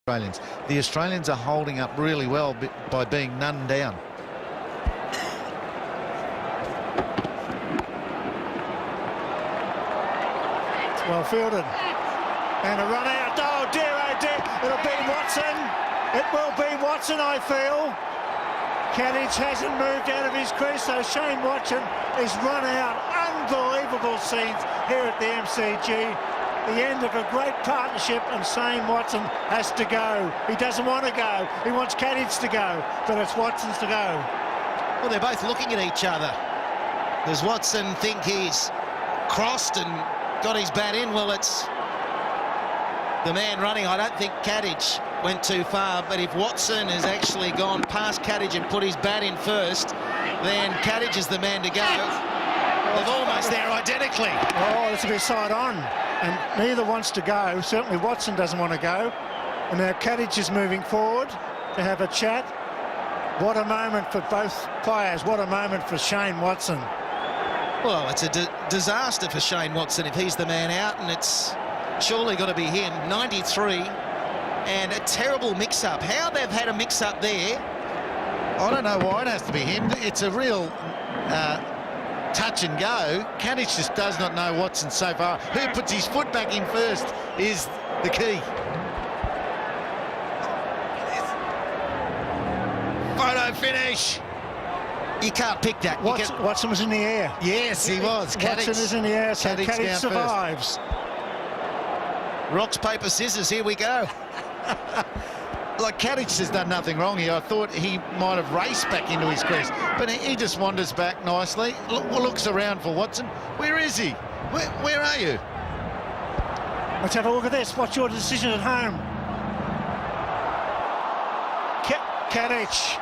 Australians. The Australians are holding up really well by being none down. It's well fielded. And a run out. Oh dear, oh dear. It'll be Watson. It will be Watson, I feel. Katich hasn't moved out of his crease, so Shane Watson is run out. Unbelievable scenes here at the MCG. The end of a great partnership, and Shane Watson has to go. He doesn't want to go. He wants Katich to go, but it's Watson's to go. Well, they're both looking at each other. Does Watson think he's crossed and got his bat in? Well, it's the man running. I don't think Katich went too far, but if Watson has actually gone past Katich and put his bat in first, then Katich is the man to go. They're almost there identically. Oh, this will be side on, and neither wants to go. Certainly Watson doesn't want to go. And now Katich is moving forward to have a chat. What a moment for both players. What a moment for Shane Watson. Well, it's a disaster for Shane Watson if he's the man out, and it's surely got to be him. 93, and a terrible mix-up. How they've had a mix-up there. I don't know why it has to be him. It's a real touch and go. Katich just does not know Watson so far. Who puts his foot back in first is the key. Photo finish. You can't pick that. Watson was in the air. Yes, he was. Watson is in the air, so Katich survives. First. Rocks, paper, scissors, here we go. Like, Katich has done nothing wrong here. I thought he might have raced back into his crease, but he just wanders back nicely, looks around for Watson. Where is he? Where are you? Let's have a look at this. What's your decision at home? Katich,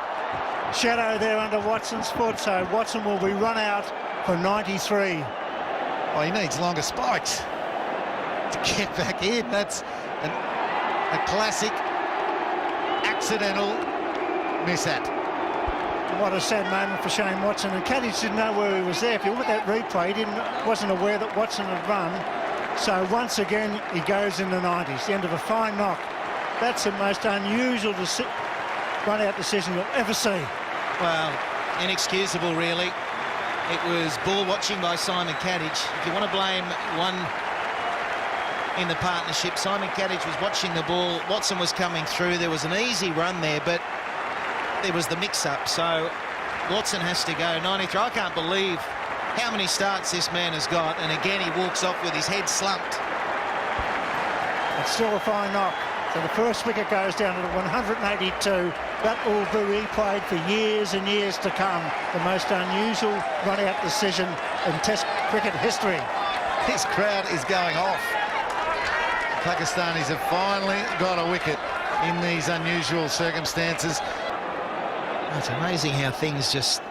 shadow there under Watson's foot, so Watson will be run out for 93. Oh, he needs longer spikes to get back in. That's a classic accidental mishap. What a sad moment for Shane Watson, and Katich didn't know where he was there. If you look at that replay, he wasn't aware that Watson had run. So once again, he goes in the 90s, the end of a fine knock. That's the most unusual run-out decision you'll ever see. Well, inexcusable, really. It was ball watching by Simon Katich. If you want to blame one in the partnership, Simon Katich was watching the ball. Watson was coming through. There was an easy run there, but there was the mix-up. So Watson has to go. 93. I can't believe how many starts this man has got. And again, he walks off with his head slumped. It's still a fine knock. So the first wicket goes down to 182. That will be replayed for years and years to come. The most unusual run-out decision in Test cricket history. This crowd is going off. Pakistanis have finally got a wicket in these unusual circumstances. It's amazing how things just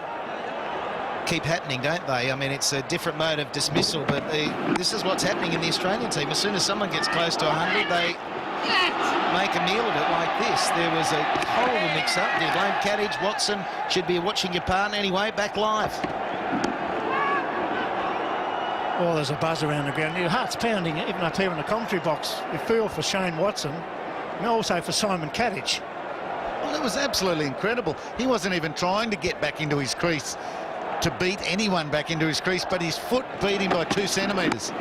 keep happening, don't they? I mean, it's a different mode of dismissal, but this is what's happening in the Australian team. As soon as someone gets close to 100, they make a meal of it like this. There was a horrible mix-up. You blame Katich. Watson should be watching your partner. Anyway, back live. Well, there's a buzz around the ground. Your heart's pounding, even up here in the commentary box. You feel for Shane Watson and also for Simon Katich. Well, it was absolutely incredible. He wasn't even trying to get back into his crease to beat anyone back into his crease, but his foot beat him by 2 centimetres.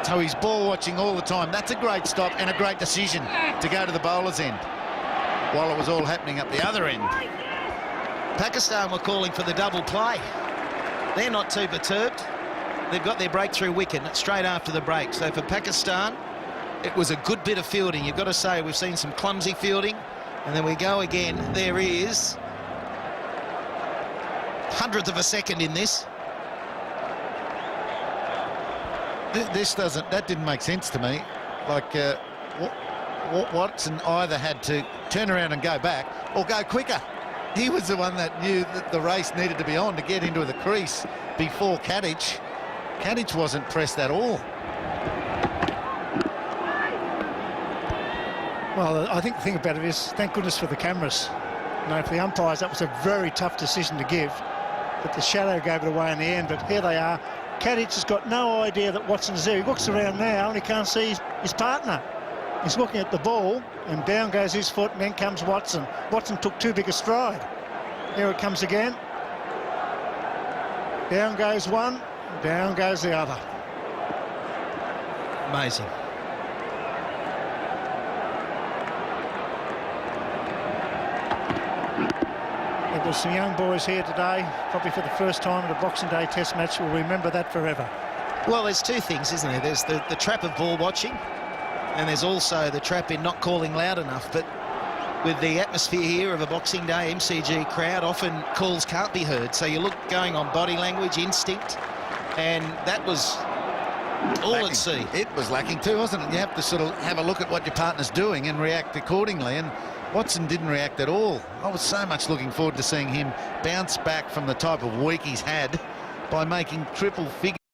So he's ball watching all the time. That's a great stop and a great decision to go to the bowler's end while it was all happening at the other end. Pakistan were calling for the double play. They're not too perturbed. They've got their breakthrough wicket straight after the break. So for Pakistan, it was a good bit of fielding. You've got to say, we've seen some clumsy fielding. And then we go again. There is 100th of a second in this. That didn't make sense to me. Like, Watson either had to turn around and go back or go quicker. He was the one that knew that the race needed to be on to get into the crease before Katich. Katich wasn't pressed at all. Well, I think the thing about it is, thank goodness for the cameras. You know, for the umpires, that was a very tough decision to give. but the shadow gave it away in the end. But here they are. Katich has got no idea that Watson's there. He looks around now and he can't see his partner. He's looking at the ball, and down goes his foot, and then comes Watson. Watson took too big a stride. Here it comes again. Down goes one, down goes the other. Amazing. There's some young boys here today, probably for the first time at a Boxing Day Test match. We'll remember that forever. Well, there's two things, isn't there? There's the trap of ball watching, and there's also the trap in not calling loud enough. But with the atmosphere here of a Boxing Day MCG crowd, often calls can't be heard. So you look going on body language, instinct, and that was all Lacking. at sea. It was lacking too, wasn't it? You have to sort of have a look at what your partner's doing and react accordingly. And Watson didn't react at all. I was so much looking forward to seeing him bounce back from the type of week he's had by making triple figures.